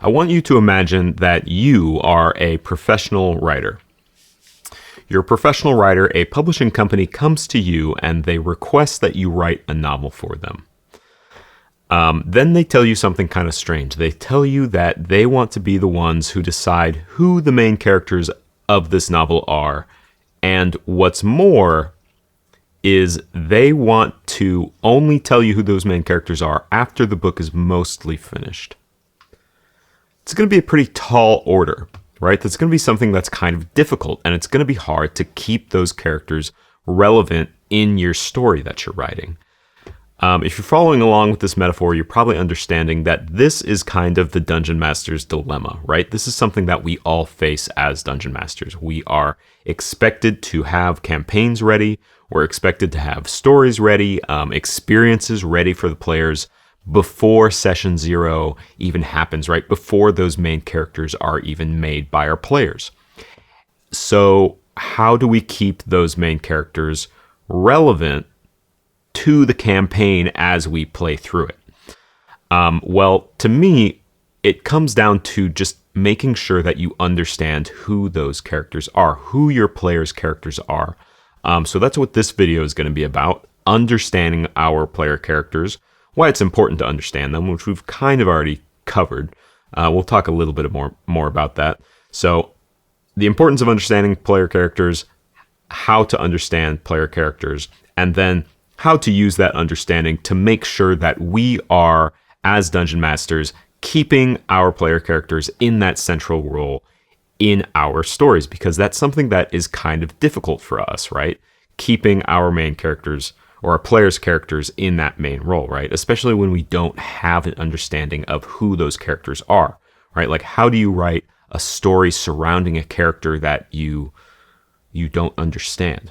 I want you to imagine that you are a professional writer. You're a professional writer, a publishing company comes to you and they request that you write a novel for them. Then they tell you something kind of strange. They tell you that they want to be the ones who decide who the main characters of this novel are. And what's more is they want to only tell you who those main characters are after the book is mostly finished. It's going to be a pretty tall order, right? That's going to be something that's kind of difficult, and it's going to be hard to keep those characters relevant in your story that you're writing. If you're following along with this metaphor, you're probably understanding that this is kind of the Dungeon Master's dilemma, right? This is something that we all face as Dungeon Masters. We are expected to have campaigns ready. We're expected to have stories ready, experiences ready for the players before session 0 even happens, right? Before those main characters are even made by our players. So how do we keep those main characters relevant to the campaign as we play through it? Well, to me, it comes down to just making sure that you understand who those characters are, who your players' characters are. So that's what this video is going to be about, understanding our player characters, why it's important to understand them, which we've kind of already covered. We'll talk a little bit more about that. So the importance of understanding player characters, how to understand player characters, and then how to use that understanding to make sure that we are, as Dungeon Masters, keeping our player characters in that central role in our stories, because that's something that is kind of difficult for us, right? Keeping our main characters or our players' characters in that main role, right? Especially when we don't have an understanding of who those characters are, right? Like, how do you write a story surrounding a character that you don't understand?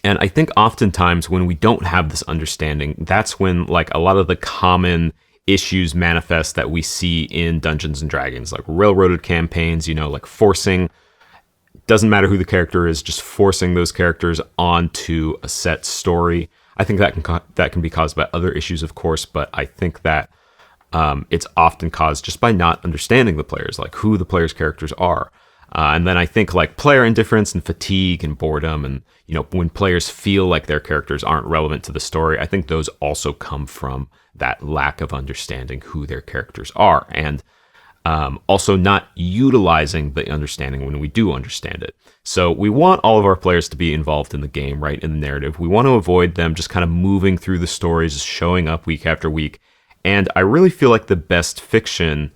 And I think oftentimes when we don't have this understanding, that's when like a lot of the common issues manifest that we see in Dungeons and Dragons, like railroaded campaigns, like forcing, doesn't matter who the character is, just forcing those characters onto a set story. I think that can be caused by other issues, of course, but I think that it's often caused just by not understanding the players, like who the players' characters are. And then I think like player indifference and fatigue and boredom and, when players feel like their characters aren't relevant to the story, I think those also come from that lack of understanding who their characters are. And also not utilizing the understanding when we do understand it. So we want all of our players to be involved in the game, right? In the narrative. We want to avoid them just kind of moving through the stories, showing up week after week. And I really feel like the best fiction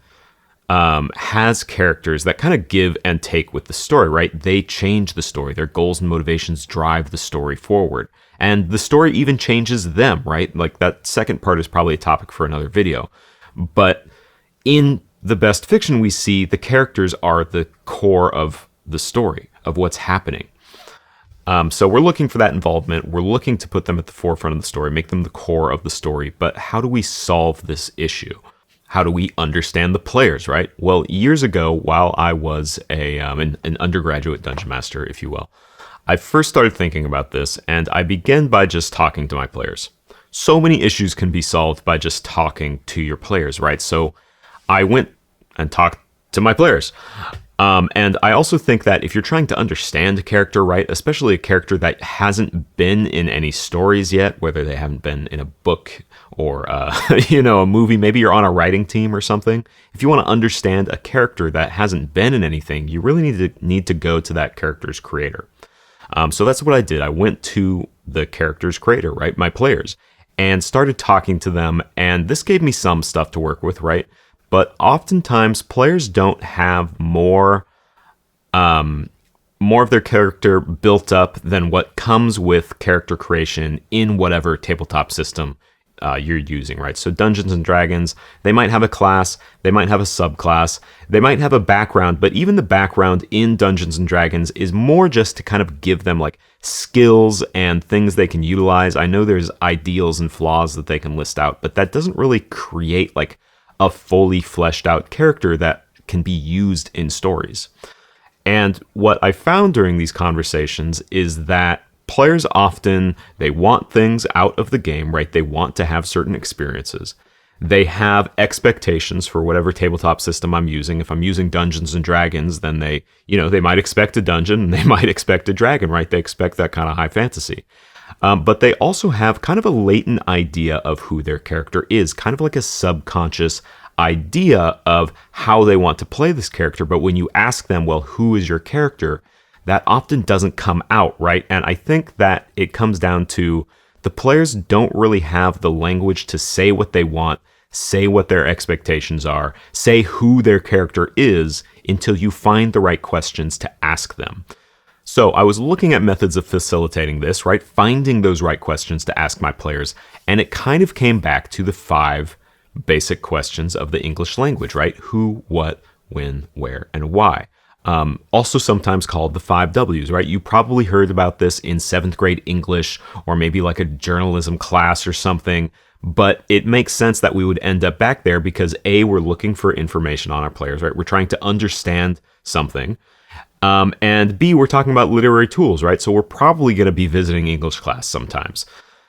has characters that kind of give and take with the story, right? They change the story. Their goals and motivations drive the story forward. And the story even changes them, right? Like that second part is probably a topic for another video. But in the best fiction we see, the characters are the core of the story, of what's happening. So we're looking for that involvement. We're looking to put them at the forefront of the story, make them the core of the story. But how do we solve this issue? How do we understand the players, right? Well, years ago, while I was an undergraduate dungeon master, if you will, I first started thinking about this, and I began by just talking to my players. So many issues can be solved by just talking to your players, right? So I went and talked to my players. And I also think that if you're trying to understand a character, right, especially a character that hasn't been in any stories yet, whether they haven't been in a book or, a movie, maybe you're on a writing team or something. If you want to understand a character that hasn't been in anything, you really need to go to that character's creator. So that's what I did. I went to the character's creator, right, my players, and started talking to them. And this gave me some stuff to work with, right? But oftentimes players don't have more of their character built up than what comes with character creation in whatever tabletop system you're using, right? So Dungeons and Dragons, they might have a class, they might have a subclass, they might have a background, but even the background in Dungeons and Dragons is more just to kind of give them like skills and things they can utilize. I know there's ideals and flaws that they can list out, but that doesn't really create like a fully fleshed out character that can be used in stories. And what I found during these conversations is that players often, they want things out of the game, right? They want to have certain experiences. They have expectations for whatever tabletop system I'm using. If I'm using Dungeons and Dragons, then they might expect a dungeon and they might expect a dragon, right? They expect that kind of high fantasy. But they also have kind of a latent idea of who their character is, kind of like a subconscious idea of how they want to play this character. But when you ask them, well, who is your character? That often doesn't come out, right? And I think that it comes down to the players don't really have the language to say what they want, say what their expectations are, say who their character is until you find the right questions to ask them. So I was looking at methods of facilitating this, right? Finding those right questions to ask my players. And it kind of came back to the 5 basic questions of the English language, right? Who, what, when, where, and why. Also sometimes called the 5 W's, right? You probably heard about this in 7th grade English or maybe like a journalism class or something, but it makes sense that we would end up back there because A, we're looking for information on our players, right? We're trying to understand something. And B, we're talking about literary tools, right? So we're probably going to be visiting English class sometimes.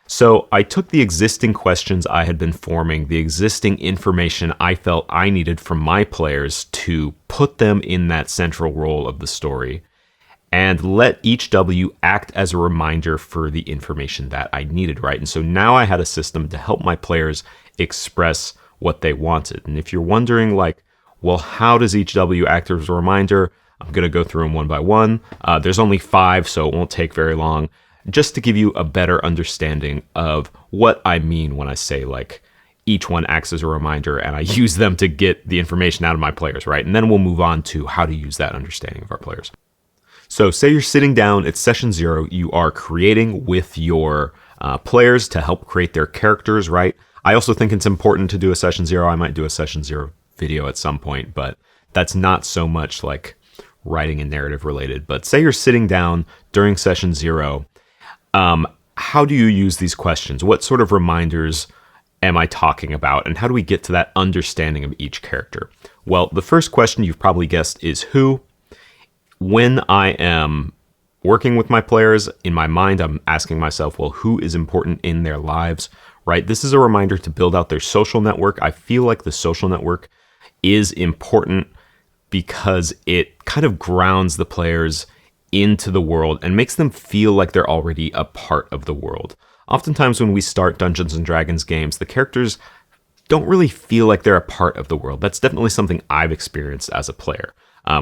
So I took the existing questions I had been forming, the existing information I felt I needed from my players to put them in that central role of the story, and let each W act as a reminder for the information that I needed, right? And so now I had a system to help my players express what they wanted. And if you're wondering, like, well, how does each W act as a reminder? I'm going to go through them one by one. There's only 5, so it won't take very long. Just to give you a better understanding of what I mean when I say, like, each one acts as a reminder and I use them to get the information out of my players, right? And then we'll move on to how to use that understanding of our players. So say you're sitting down, it's session 0, you are creating with your players to help create their characters, right? I also think it's important to do a session 0. I might do a session 0 video at some point, but that's not so much like writing and narrative related. But say you're sitting down during session 0, how do you use these questions? What sort of reminders am I talking about? And how do we get to that understanding of each character? Well, the first question you've probably guessed is who. When I am working with my players, in my mind, I'm asking myself, well, who is important in their lives, right? This is a reminder to build out their social network. I feel like the social network is important because it kind of grounds the players into the world and makes them feel like they're already a part of the world. Oftentimes when we start Dungeons and Dragons games, the characters don't really feel like they're a part of the world. That's definitely something I've experienced as a player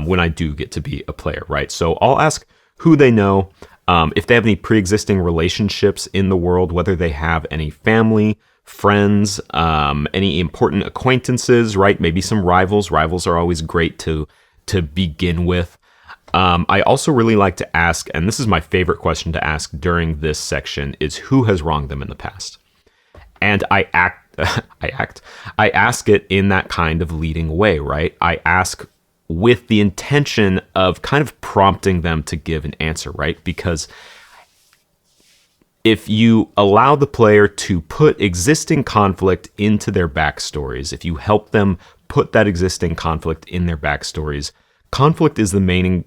when I do get to be a player, right? So I'll ask who they know, if they have any pre-existing relationships in the world, whether they have any family, friends, any important acquaintances, right? Maybe some rivals. Rivals are always great to begin with. I also really like to ask, and this is my favorite question to ask during this section, is who has wronged them in the past? And I ask it in that kind of leading way, right? I ask with the intention of kind of prompting them to give an answer, right? Because if you allow the player to put existing conflict into their backstories, if you help them put that existing conflict in their backstories, conflict is the main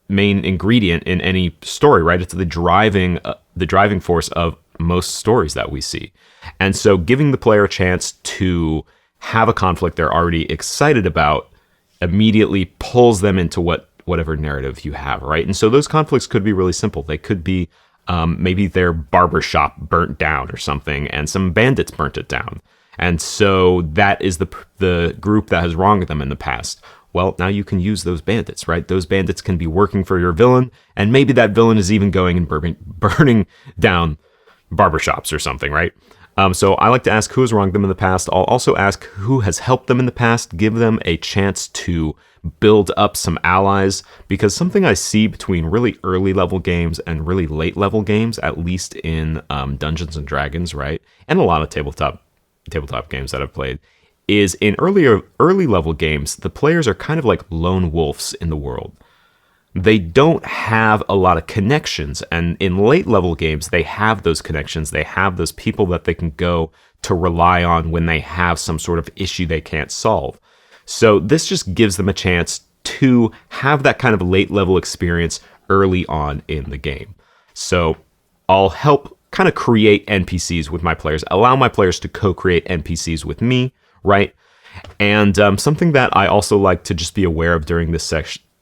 ingredient in any story, right? It's the driving force of most stories that we see. And so giving the player a chance to have a conflict they're already excited about immediately pulls them into whatever narrative you have, right? And so those conflicts could be really simple. They could be maybe their barbershop burnt down or something, and some bandits burnt it down. And so that is the group that has wronged them in the past. Well, now you can use those bandits, right? Those bandits can be working for your villain, and maybe that villain is even going and burning down barbershops or something, right? So I like to ask who has wronged them in the past. I'll also ask who has helped them in the past, give them a chance to build up some allies, because something I see between really early level games and really late level games, at least in Dungeons and Dragons, right? And a lot of tabletop games that I've played, is in early level games, the players are kind of like lone wolves in the world. They don't have a lot of connections, and in late level games, they have those connections. They have those people that they can go to rely on when they have some sort of issue they can't solve. So this just gives them a chance to have that kind of late level experience early on in the game. So I'll help kind of create NPCs with my players, allow my players to co-create NPCs with me, right? And something that I also like to just be aware of during this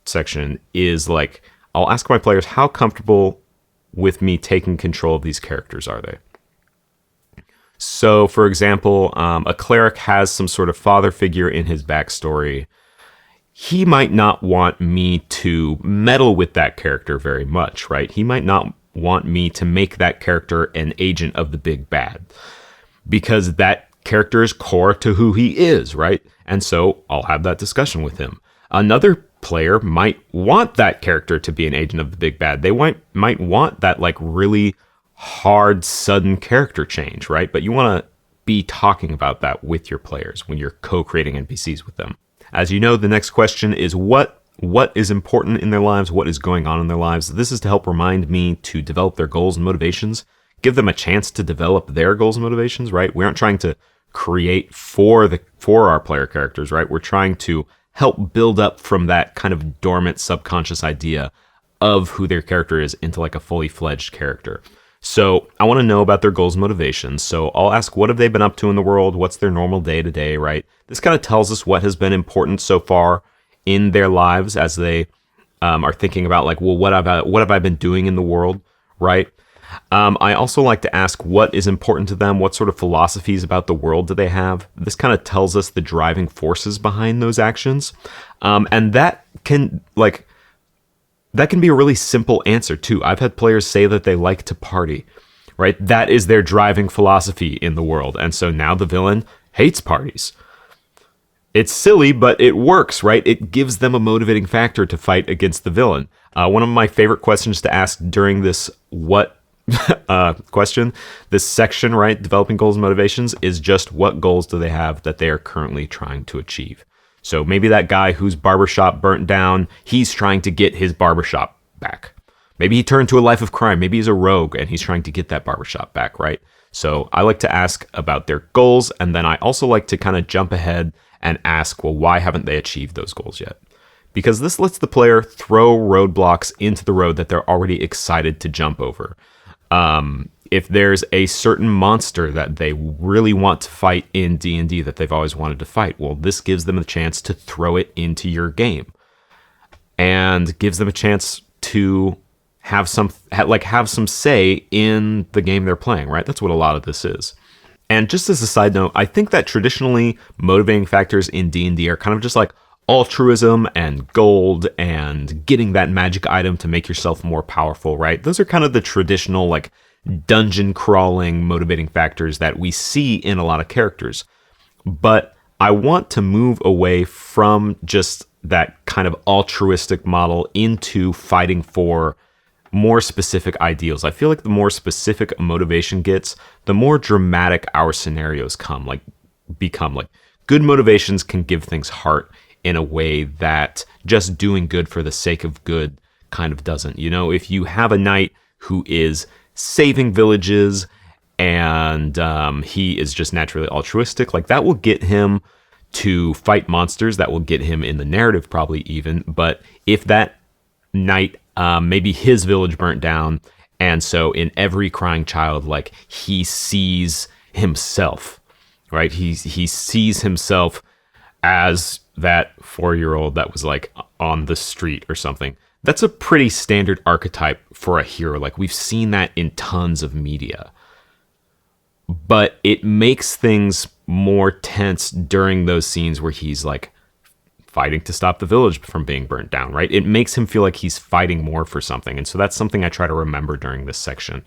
section is like, I'll ask my players, how comfortable with me taking control of these characters are they? So, for example, a cleric has some sort of father figure in his backstory. He might not want me to meddle with that character very much, right? He might not want me to make that character an agent of the big bad, because that character is core to who he is, right? And so I'll have that discussion with him. Another player might want that character to be an agent of the big bad. They might want that like really hard, sudden character change, right? But you want to be talking about that with your players when you're co-creating NPCs with them. As you know, the next question is what is important in their lives, what is going on in their lives. This is to help remind me to develop their goals and motivations, give them a chance to develop their goals and motivations, right? We aren't trying to create for our player characters, right? We're trying to help build up from that kind of dormant subconscious idea of who their character is into like a fully fledged character. So I want to know about their goals and motivations. So I'll ask, what have they been up to in the world? What's their normal day to day, right? This kind of tells us what has been important so far in their lives as they are thinking about like, well, what have I been doing in the world, right? I also like to ask what is important to them. What sort of philosophies about the world do they have? This kind of tells us the driving forces behind those actions. And that can be a really simple answer too. I've had players say that they like to party, right? That is their driving philosophy in the world. And so now the villain hates parties. It's silly, but it works, right? It gives them a motivating factor to fight against the villain. One of my favorite questions to ask during this this section, right? Developing goals and motivations, is just what goals do they have that they are currently trying to achieve? So maybe that guy whose barbershop burnt down, he's trying to get his barbershop back. Maybe he turned to a life of crime. Maybe he's a rogue and he's trying to get that barbershop back, right? So I like to ask about their goals, and then I also like to kind of jump ahead and ask, well, why haven't they achieved those goals yet? Because this lets the player throw roadblocks into the road that they're already excited to jump over. If there's a certain monster that they really want to fight in D&D that they've always wanted to fight, well, this gives them a chance to throw it into your game and gives them a chance to have some say in the game they're playing, right? That's what a lot of this is. And just as a side note, I think that traditionally motivating factors in D&D are kind of just like altruism and gold and getting that magic item to make yourself more powerful, right? Those are kind of the traditional like dungeon crawling motivating factors that we see in a lot of characters. But I want to move away from just that kind of altruistic model into fighting for more specific ideals. I feel like the more specific a motivation gets, the more dramatic our scenarios become. Like good motivations can give things heart in a way that just doing good for the sake of good kind of doesn't. You know, if you have a knight who is saving villages and he is just naturally altruistic, like that will get him to fight monsters, that will get him in the narrative probably even. But if that knight, maybe his village burnt down, and so in every crying child, like he sees himself, right? He sees himself as that 4-year-old that was like on the street or something. That's a pretty standard archetype for a hero. Like we've seen that in tons of media. But it makes things more tense during those scenes where he's like fighting to stop the village from being burnt down, right? It makes him feel like he's fighting more for something. And so that's something I try to remember during this section.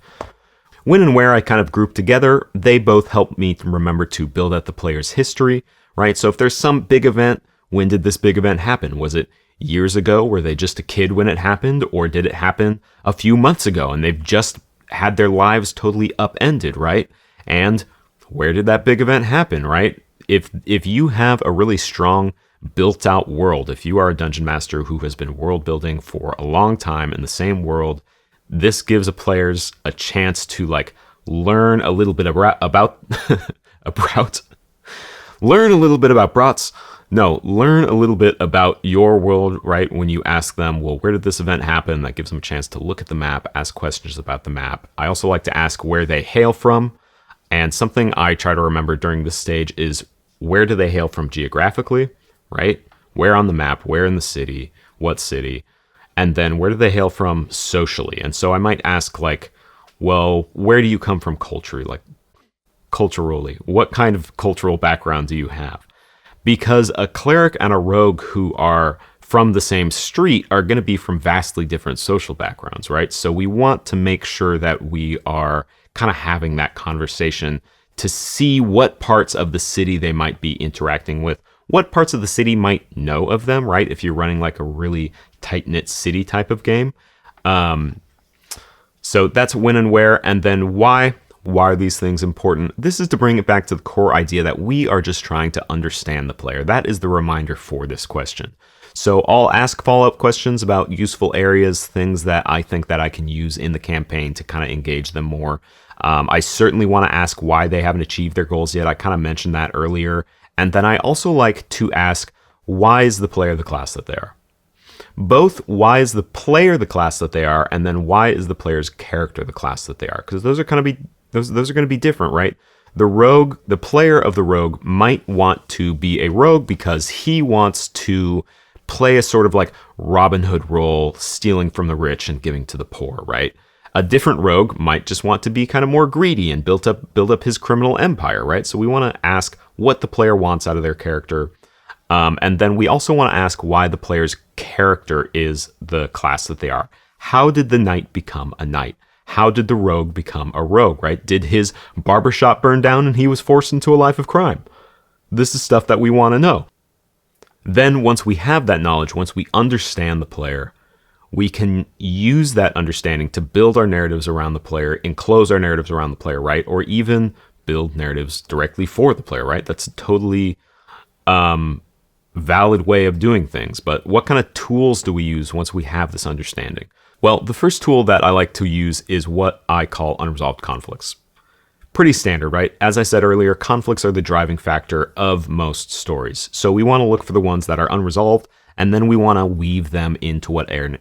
When and where I kind of group together, they both help me to remember to build out the player's history, right? So if there's some big event, when did this big event happen? Was it years ago? Were they just a kid when it happened? Or did it happen a few months ago and they've just had their lives totally upended, right? And where did that big event happen, right? If you have a really strong built out world, if you are a dungeon master who has been world building for a long time in the same world, this gives a players a chance to like learn a little bit about learn a little bit about learn a little bit about your world, right? When you ask them, well, where did this event happen? That gives them a chance to look at the map, ask questions about the map. I also like to ask where they hail from. And something I try to remember during this stage is where do they hail from geographically, right? Where on the map, where in the city, what city, and then where do they hail from socially? And so I might ask, like, well, where do you come from culturally? Like, culturally, what kind of cultural background do you have? Because a cleric and a rogue who are from the same street are going to be from vastly different social backgrounds, right? So we want to make sure that we are kind of having that conversation to see what parts of the city they might be interacting with, what parts of the city might know of them, right? If you're running like a really tight-knit city type of game. So that's when and where, and then why. Why are these things important? This is to bring it back to the core idea that we are just trying to understand the player. That is the reminder for this question. So I'll ask follow-up questions about useful areas, things that I think that I can use in the campaign to kind of engage them more. I certainly want to ask why they haven't achieved their goals yet. I kind of mentioned that earlier. And then I also like to ask, why is the player the class that they are? Both why is the player the class that they are, and then why is the player's character the class that they are? Because those are going to be different, right? The rogue, the player of the rogue might want to be a rogue because he wants to play a sort of like Robin Hood role, stealing from the rich and giving to the poor, right? A different rogue might just want to be kind of more greedy and build up his criminal empire, right? So we want to ask what the player wants out of their character. And then we also want to ask why the player's character is the class that they are. How did the knight become a knight? How did the rogue become a rogue, right? Did his barbershop burn down and he was forced into a life of crime? This is stuff that we want to know. Then once we have that knowledge, once we understand the player, we can use that understanding to build our narratives around the player, enclose our narratives around the player, right? Or even build narratives directly for the player, right? That's a totally valid way of doing things. But what kind of tools do we use once we have this understanding? Well, the first tool that I like to use is what I call unresolved conflicts. Pretty standard, right? As I said earlier, conflicts are the driving factor of most stories. So we want to look for the ones that are unresolved, and then we want to weave them into whatever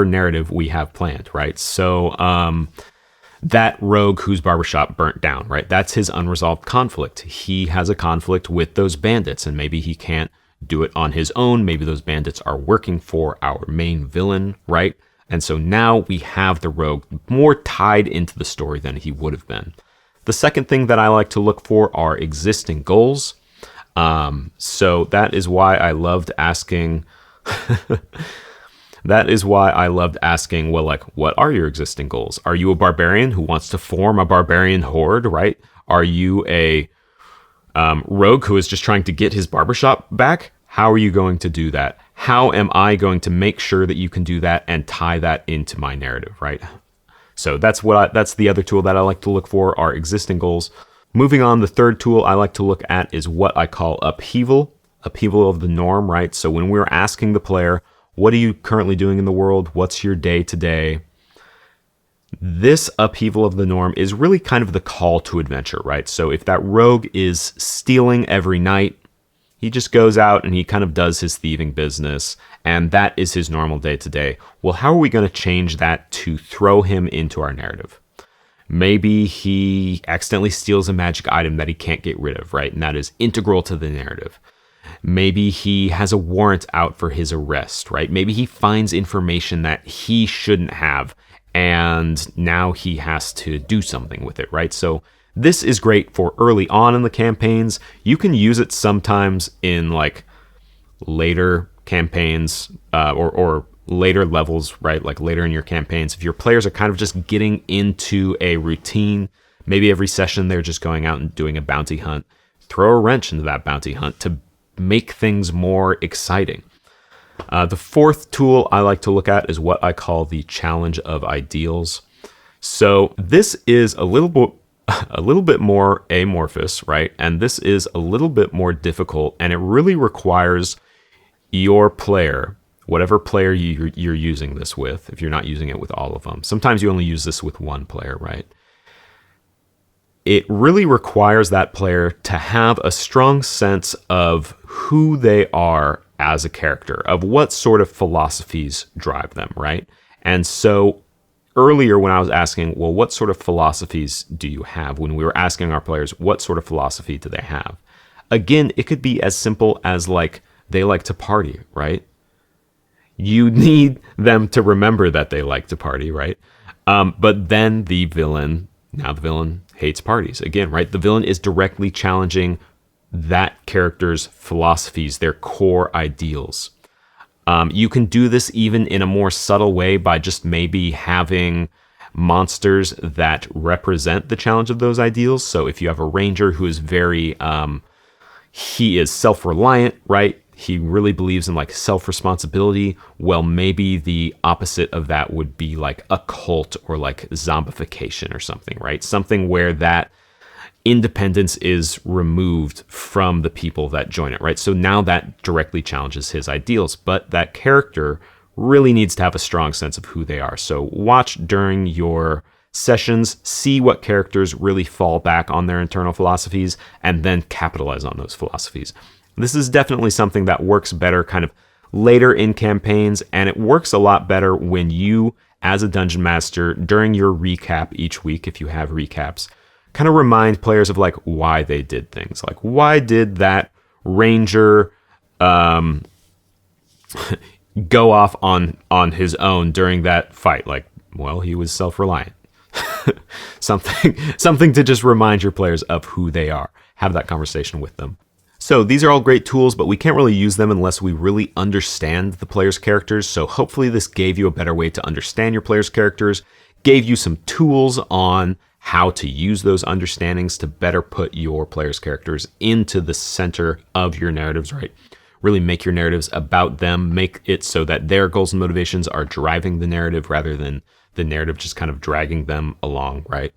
narrative we have planned, right? So that rogue whose barbershop burnt down, right? That's his unresolved conflict. He has a conflict with those bandits, and maybe he can't do it on his own. Maybe those bandits are working for our main villain, right? And so now we have the rogue more tied into the story than he would have been. The second thing that I like to look for are existing goals. So that is why I loved asking... well, like, what are your existing goals? Are you a barbarian who wants to form a barbarian horde, right? Are you a rogue who is just trying to get his barbershop back? How are you going to do that? How am I going to make sure that you can do that and tie that into my narrative, right? So that's the other tool that I like to look for, are existing goals. Moving on, the third tool I like to look at is what I call upheaval of the norm, right? So when we're asking the player, what are you currently doing in the world? What's your day to day? This upheaval of the norm is really kind of the call to adventure, right? So if that rogue is stealing every night, he just goes out and he kind of does his thieving business, and that is his normal day to day. Well, how are we going to change that to throw him into our narrative? Maybe he accidentally steals a magic item that he can't get rid of, right? And that is integral to the narrative. Maybe he has a warrant out for his arrest, right? Maybe he finds information that he shouldn't have, and now he has to do something with it, right? So this is great for early on in the campaigns. You can use it sometimes in like later campaigns or later levels, right? Like later in your campaigns, if your players are kind of just getting into a routine, maybe every session they're just going out and doing a bounty hunt, throw a wrench into that bounty hunt to make things more exciting. The fourth tool I like to look at is what I call the challenge of ideals. So this is a little bit more amorphous, right? And this is a little bit more difficult, and it really requires your player, whatever player you're using this with, if you're not using it with all of them. Sometimes you only use this with one player, right? It really requires that player to have a strong sense of who they are as a character, of what sort of philosophies drive them, right? And so earlier when I was asking, well, what sort of philosophies do you have? When we were asking our players, what sort of philosophy do they have? Again, it could be as simple as like they like to party, right? You need them to remember that they like to party, right? But then the villain hates parties again, right? The villain is directly challenging that character's philosophies, their core ideals. You can do this even in a more subtle way by just maybe having monsters that represent the challenge of those ideals. So if you have a ranger who is very, he is self-reliant, right? He really believes in like self-responsibility. Well, maybe the opposite of that would be like a cult or like zombification or something, right? Something where that independence is removed from the people that join it, right? So now that directly challenges his ideals, but that character really needs to have a strong sense of who they are. So watch during your sessions, see what characters really fall back on their internal philosophies, and then capitalize on those philosophies. This is definitely something that works better kind of later in campaigns, and it works a lot better when you, as a dungeon master, during your recap each week, if you have recaps, kind of remind players of like why they did things. Like, why did that ranger go off on his own during that fight? Like, well, he was self-reliant. something to just remind your players of who they are. Have that conversation with them. So these are all great tools, but we can't really use them unless we really understand the player's characters. So hopefully this gave you a better way to understand your player's characters, gave you some tools on how to use those understandings to better put your player's characters into the center of your narratives, right? Really make your narratives about them, make it so that their goals and motivations are driving the narrative rather than the narrative just kind of dragging them along, right?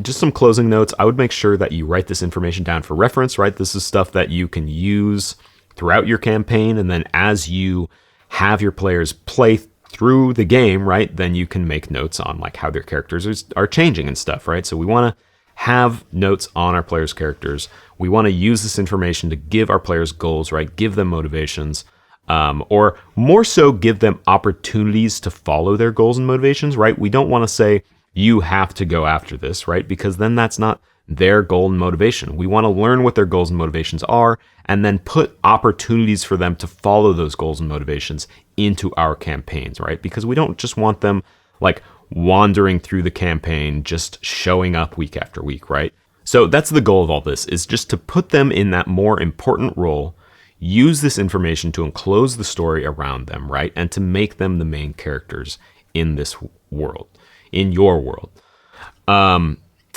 Just some closing notes. I would make sure that you write this information down for reference, right? This is stuff that you can use throughout your campaign, and then as you have your players play through the game, right, then you can make notes on like how their characters are changing and stuff, right? So we want to have notes on our players' characters. We want to use this information to give our players goals, right? Give them motivations, or more so give them opportunities to follow their goals and motivations, right? We don't want to say, you have to go after this, right? Because then that's not their goal and motivation. We want to learn what their goals and motivations are and then put opportunities for them to follow those goals and motivations into our campaigns, right? Because we don't just want them like wandering through the campaign, just showing up week after week, right? So that's the goal of all this, is just to put them in that more important role, use this information to enclose the story around them, right? And to make them the main characters in this world, in your world.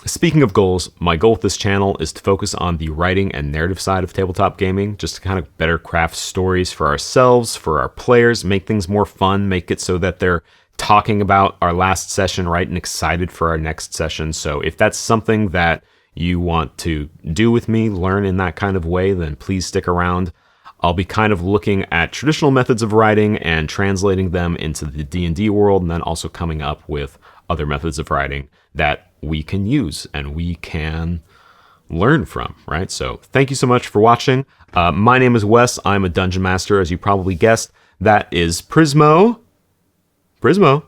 Speaking of goals, my goal with this channel is to focus on the writing and narrative side of tabletop gaming, just to kind of better craft stories for ourselves, for our players, make things more fun, make it so that they're talking about our last session, right, and excited for our next session. So if that's something that you want to do with me, learn in that kind of way, then please stick around. I'll be kind of looking at traditional methods of writing and translating them into the D&D world, and then also coming up with other methods of writing that we can use and we can learn from, right? So thank you so much for watching. My name is Wes. I'm a dungeon master, as you probably guessed. That is Prismo. Prismo,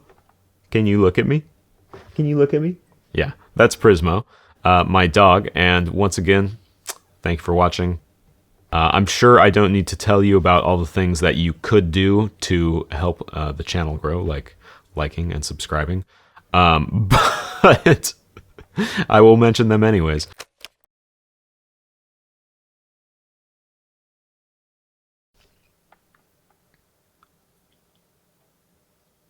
can you look at me? Can you look at me? Yeah, that's Prismo, my dog. And once again, thank you for watching. I'm sure I don't need to tell you about all the things that you could do to help the channel grow, like liking and subscribing. But I will mention them anyways.